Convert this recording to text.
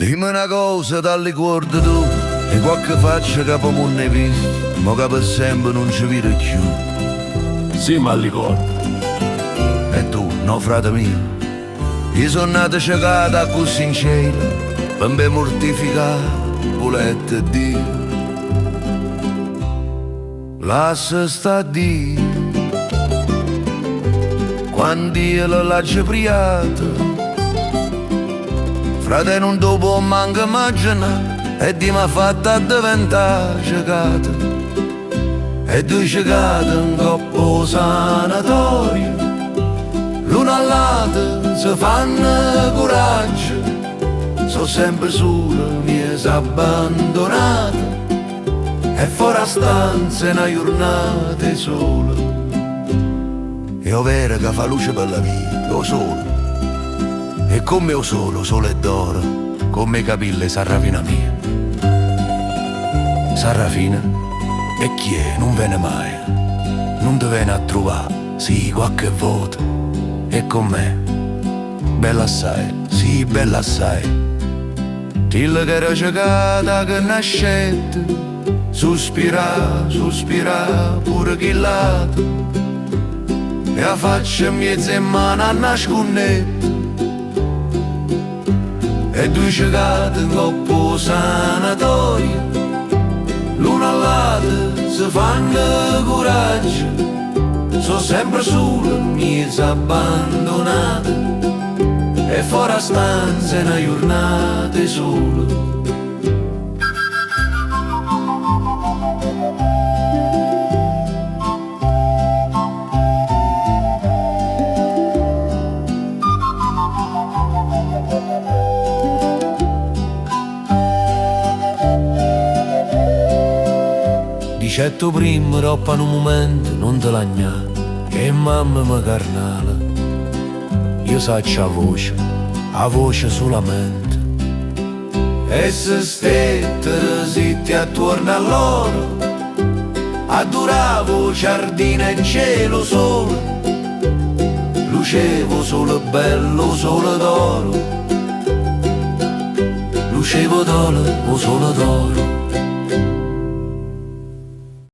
Dimmi una cosa dal ricordo tu e qualche faccia che poi non ne visto, ma che per sempre non ci vede più. Sì, ma ricordo. E tu, no frate mio, io sono nato ciecato così in cielo per me mortificare, volete Dio. Lascia sta Dio, quando io l'ho cipriato, frate non dopo manca immaginare, e di m'ha fatta diventare ciecato, e due ciecate in coppo sanatorio, l'uno all'altro si fanno coraggio, sono sempre solo, mi è abbandonato, e fuori a stanza una giornata sola. Io vero che fa luce per la vita, io solo, e come io sole d'oro, come i capelli Sarrafina mia. Sarrafina? E chi è? Non viene mai, non ti viene a trovare, sì, qualche volta, e con me, bella assai, sì, bella assai. Dille che era ciecata che nascette, sospira, pure chi lato, e la faccia mezza in mano a nascondere, e due ciecate in coppo sanatorio, l'uno all'altro si fanno coraggio, sono sempre solo, mezza abbandonata, e fuori a stanza una giornata solo. Dicetto prima, troppo in un momento, non te lagnare, che mamma mi carnale. Io saccio a voce solamente. E se stette zitti attorno a loro, adoravo giardino e cielo solo, lucevo solo bello, solo d'oro, lucevo d'oro, solo d'oro.